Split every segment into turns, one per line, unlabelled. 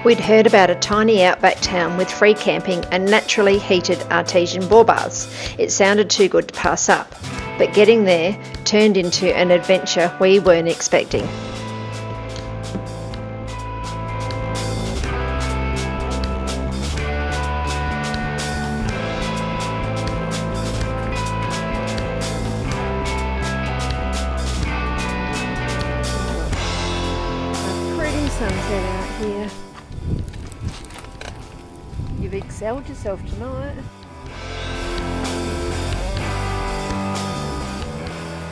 We'd heard about a tiny outback town with free camping and naturally heated artesian bore baths. It sounded too good to pass up, but getting there turned into an adventure we weren't expecting. A pretty sunset out here. You've excelled yourself tonight.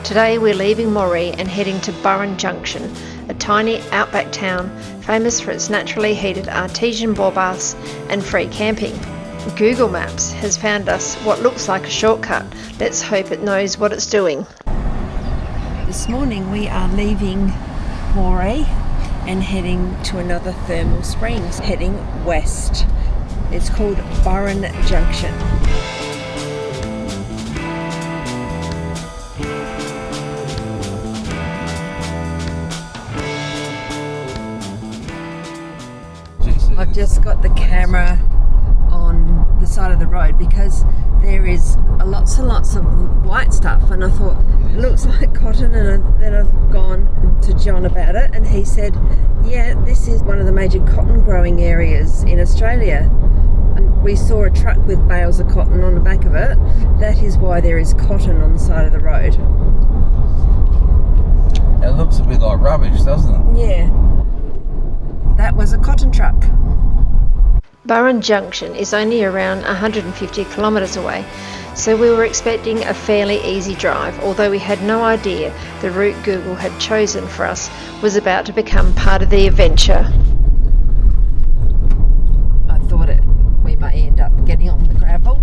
Today we're leaving Moree and heading to Burren Junction, a tiny outback town famous for its naturally heated artesian bore baths and free camping. Google Maps has found us what looks like a shortcut. Let's hope it knows what it's doing. This morning we are leaving Moree and heading to another thermal springs, heading west. It's called Burren Junction. I've just got the camera on the side of the road because there is lots and lots of white stuff, and I thought it looks like cotton, and then I've gone to John about it and he said, yeah, this is one of the major cotton growing areas in Australia. And we saw a truck with bales of cotton on the back of it. That is why there is cotton on the side of the road.
It looks a bit like rubbish, doesn't it?
Yeah. That was a cotton truck. Burren Junction is only around 150 kilometres away, so we were expecting a fairly easy drive, although we had no idea the route Google had chosen for us was about to become part of the adventure. I thought we might end up getting on the gravel.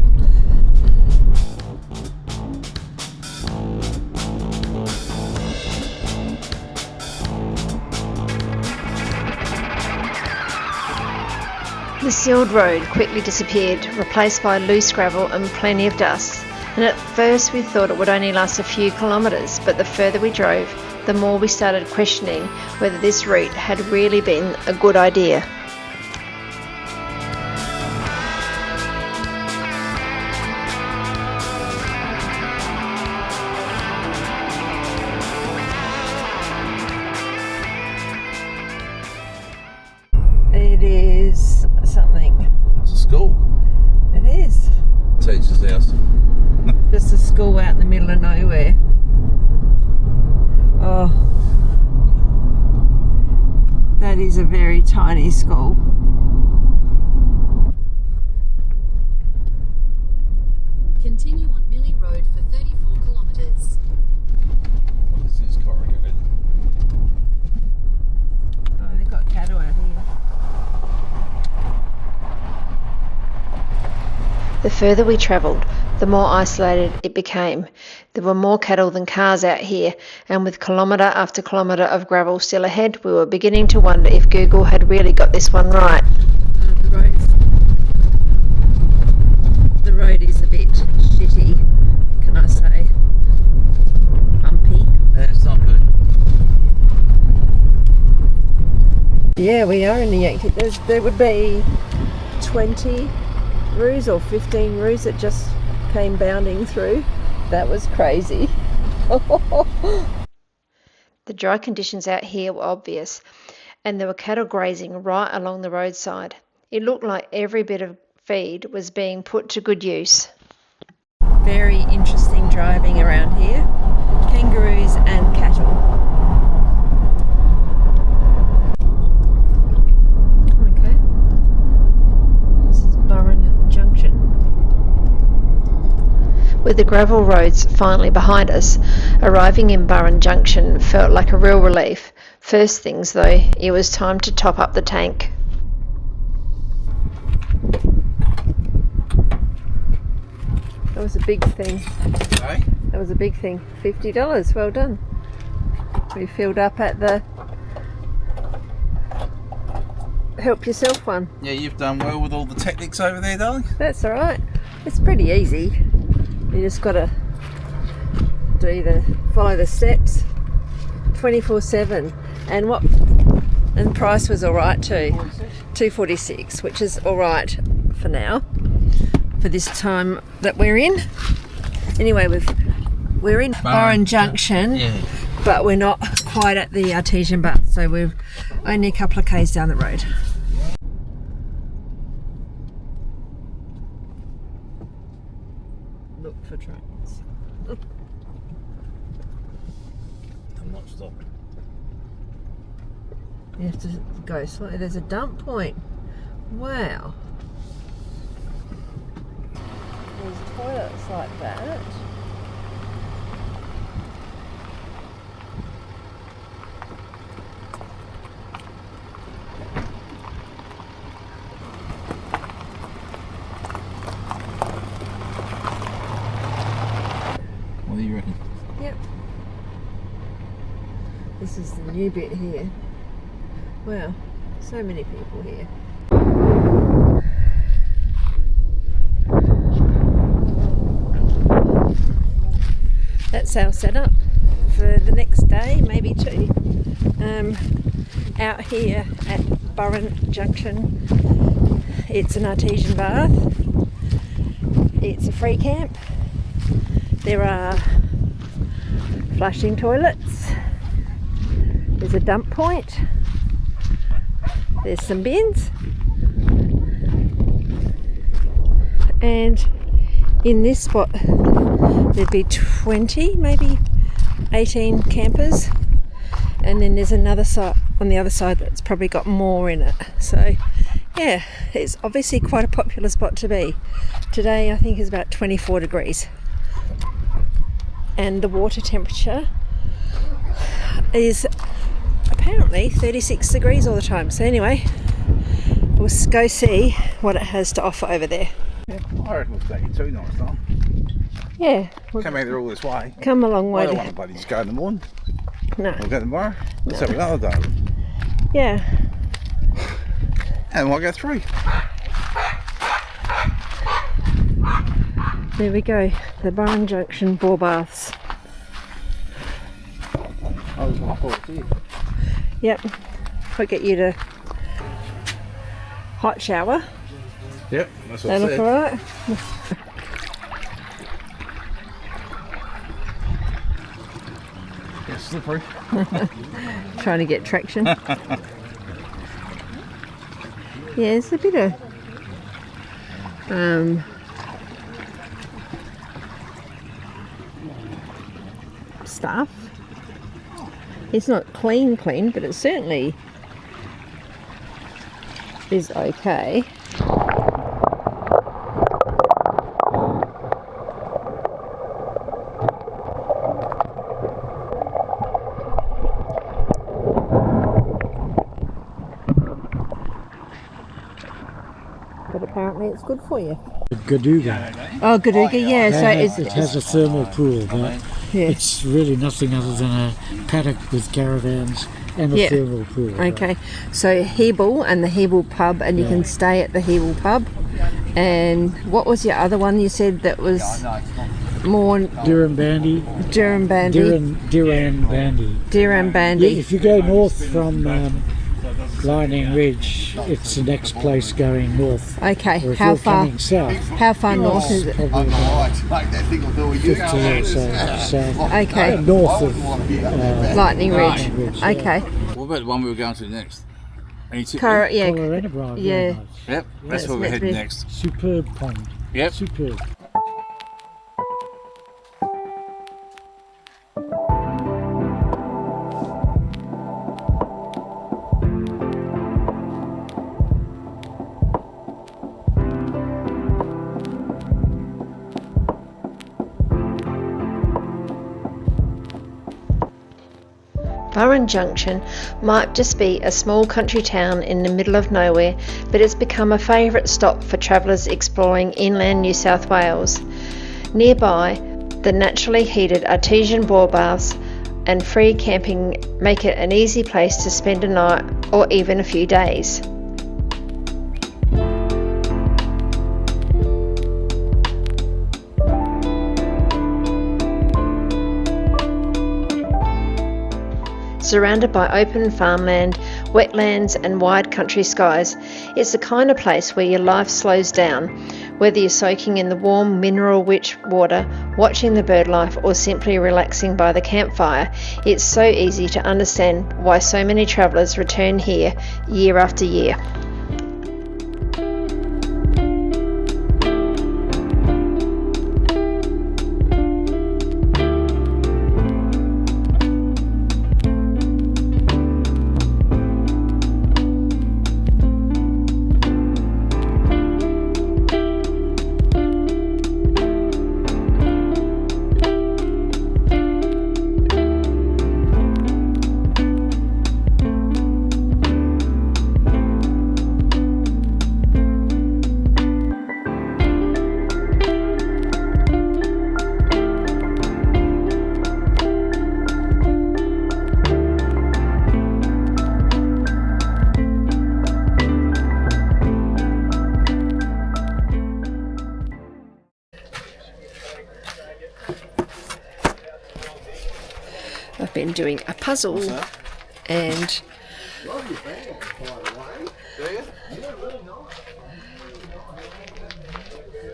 The sealed road quickly disappeared, replaced by loose gravel and plenty of dust. And at first we thought it would only last a few kilometres, but the further we drove, the more we started questioning whether this route had really been a good idea. It is something.
It's a school.
It is.
Teacher's house.
Just a school out in the middle of nowhere. Oh, that is a very tiny school.
Continue on Moree Road for 34 kilometres.
What is this corrugated?
Oh, they've got cattle out here. The further we travelled, the more isolated it became. There were more cattle than cars out here, and with kilometre after kilometre of gravel still ahead, we were beginning to wonder if Google had really got this one right. The road is a bit shitty, can I say? Bumpy.
Yeah, it's not good.
Yeah, we are in the Yankee. There would be 20 roos or 15 roos that just came bounding through. That was crazy. The dry conditions out here were obvious, and there were cattle grazing right along the roadside. It looked like every bit of feed was being put to good use. Very interesting driving around here. Kangaroos and cattle. With the gravel roads finally behind us, arriving in Burren Junction felt like a real relief. First things though, it was time to top up the tank. That was a big thing.
Hey?
That was a big thing. $50, well done. We filled up at the help yourself one.
Yeah, you've done well with all the techniques over there, darling.
That's alright. It's pretty easy. You just got to follow the steps 24/7. And And the price was alright too. $2.46, which is alright for now, for this time that we're in. Anyway, we're in Burren Junction, but we're not quite at the Artesian bath, so we're only a couple of k's down the road. Look for trains.
I'm not stopping.
You have to go slightly. There's a dump point. Wow. There's toilets like that.
What do you reckon?
Yep. This is the new bit here. Wow, so many people here. That's our setup for the next day, maybe two. Out here at Burren Junction, it's an Artesian bath. It's a free camp. There are flushing toilets. There's a dump point. There's some bins. And in this spot there'd be 20, maybe 18 campers. And then there's another site on the other side that's probably got more in it. So yeah, it's obviously quite a popular spot to be. Today I think is about 24 degrees. And the water temperature is apparently 36 degrees all the time. So anyway, we'll go see what it has to offer over there.
Yeah, I reckon we'll take it too nice time.
Yeah, we'll
Come out there all this way.
come a long way.
I don't want to bloody just go in the morning.
No.
We'll go tomorrow. Let's have another day.
Yeah.
And we'll go through.
There we go. The Burren Junction bore baths.
I was going to call it here.
Yep. I'll get you to hot shower.
Yep, that's what
They
I
look
said.
alright.
It's slippery.
Trying to get traction. Yeah, it's a bit of stuff. It's not clean, but it certainly is okay. But apparently it's good for you.
Gaduga.
Oh, Gaduga, yeah. So
It has a thermal pool, but
yeah.
it's really nothing other than a paddock with caravans and a
Yeah.
thermal pool.
Okay, so Hebel and the Hebel pub, and you can stay at the Hebel pub. And what was your other one you said that was more
Diran Bandy.
Diran Bandy?
Diran Bandy. Yeah, if you go north from Lightning Ridge, it's the next place going north.
Okay,
Or if
how
you're
far?
coming south,
How far north is it?
probably about 50 or so south.
Okay.
North of
Lightning Ridge.
Lightning Ridge, yeah.
Okay.
What about the one we were going to next? Any tip?
Yeah.
Colorado Drive,
Yeah.
very nice.
Yep, that's where we're
meant to
heading
be-
next.
Superb pond.
Yep.
Superb.
Burren Junction might just be a small country town in the middle of nowhere, but it's become a favourite stop for travellers exploring inland New South Wales. Nearby, the naturally heated Artesian bore baths and free camping make it an easy place to spend a night or even a few days. Surrounded by open farmland wetlands and wide country skies. It's the kind of place where your life slows down, whether you're soaking in the warm, mineral-rich water, watching the bird life, or simply relaxing by the campfire. It's so easy to understand why so many travellers return here year after year. I've been doing a puzzle and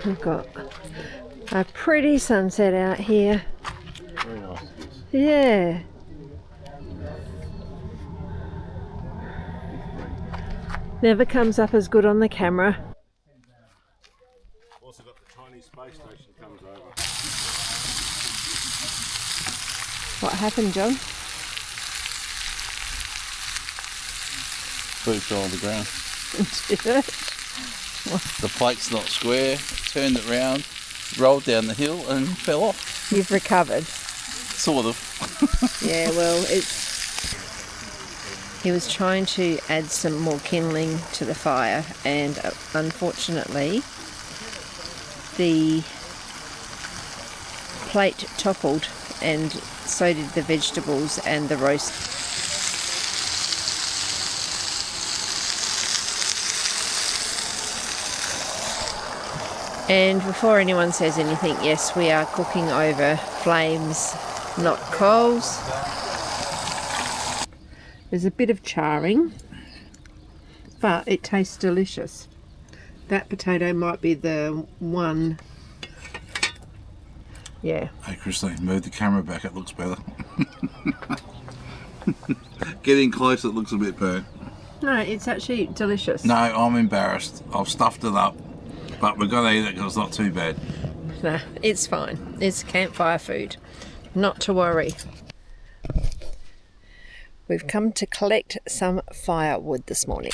we've got a pretty sunset out here.
Very nice.
Yeah. Never comes up as good on the camera.
Also got the Chinese space station comes over.
What happened, John?
Food fell on the ground.
Did it?
The plate's not square, turned it round, rolled down the hill and fell off.
You've recovered.
Sort of.
Yeah, well, he was trying to add some more kindling to the fire, and unfortunately the plate toppled, and so did the vegetables and the roast. And before anyone says anything, yes, we are cooking over flames, not coals. There's a bit of charring, but it tastes delicious. That potato might be the one. Yeah.
Hey Christine, move the camera back, it looks better. Getting close, it looks a bit burnt.
No, it's actually delicious.
No, I'm embarrassed. I've stuffed it up, but we're going to eat it because it's not too bad.
No, it's fine. It's campfire food. Not to worry. We've come to collect some firewood this morning.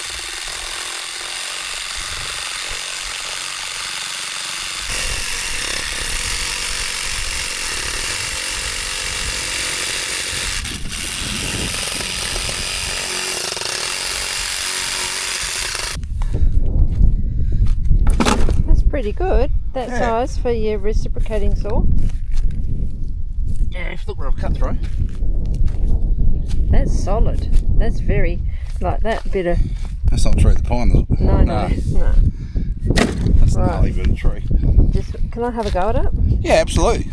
That's pretty good, that size for your reciprocating saw.
Yeah, look where I've cut through.
That's solid. That's very, like that bit of...
That's not tree of the pine, is it?
No.
That's
Right.
a gnarly bit of tree.
Just, can I have a go at it?
Yeah, absolutely.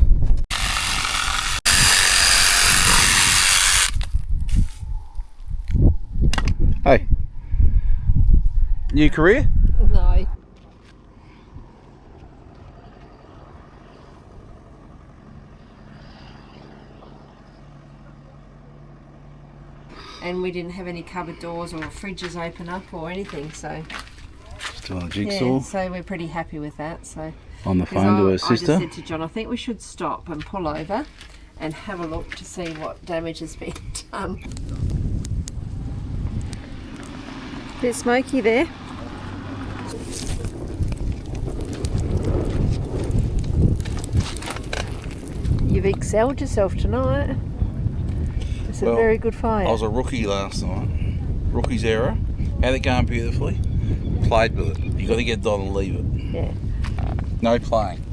Hey. New career?
No. And we didn't have any cupboard doors or fridges open up or anything, so
Still on a jigsaw.
yeah, so we're pretty happy with that. So
On the phone to her sister.
I just said to John, I think we should stop and pull over and have a look to see what damage has been done. Bit smoky there. You've excelled yourself tonight. It's a very good fire.
I was a rookie last night. Rookie's error. Had it going beautifully. Played with it. You got to get it on and leave it.
Yeah.
No playing.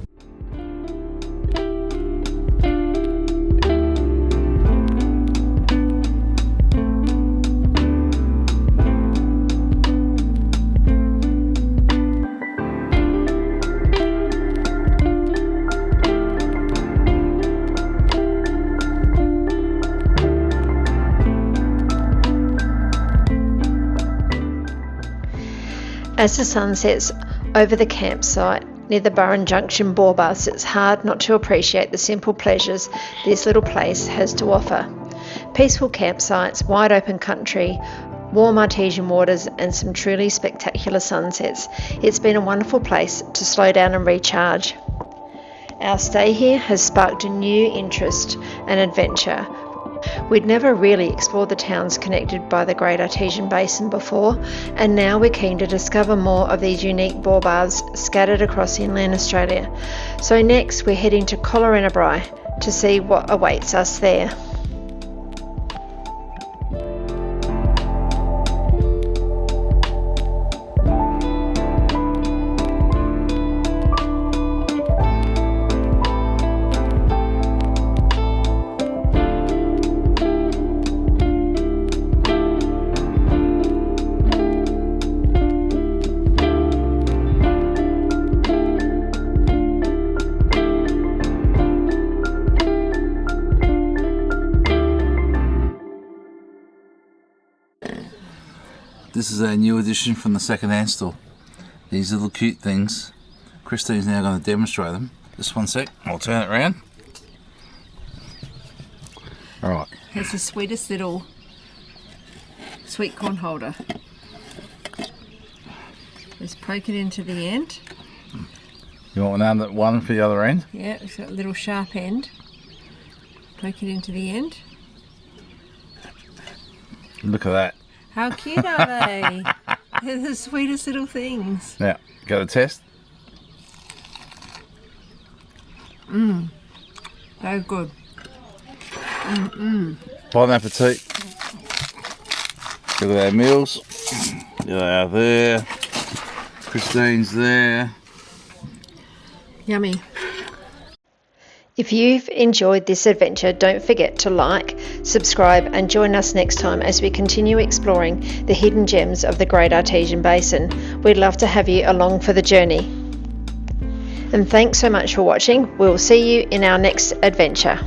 As the sun sets over the campsite near the Burren Junction bore bus, it's hard not to appreciate the simple pleasures this little place has to offer. Peaceful campsites, wide open country, warm artesian waters and some truly spectacular sunsets. It's been a wonderful place to slow down and recharge. Our stay here has sparked a new interest and adventure. We'd never really explored the towns connected by the Great Artesian Basin before, and now we're keen to discover more of these unique bore baths scattered across inland Australia. So next we're heading to Caravan to see what awaits us there.
This is our new addition from the second-hand store. These little cute things. Christine's now going to demonstrate them. Just one sec, I'll turn it around. Alright.
It's the sweetest little sweet corn holder. Just poke it into the end.
You want one for the other end?
Yeah, it's got a little sharp end. Poke it into the end.
Look at that.
How cute are they? They're the sweetest little things.
Now, go to test.
So good.
Bon appetit. Look at our meals. They are there. Christine's there.
Yummy. If you've enjoyed this adventure, don't forget to like, subscribe and join us next time as we continue exploring the hidden gems of the Great Artesian Basin. We'd love to have you along for the journey. And thanks so much for watching. We'll see you in our next adventure.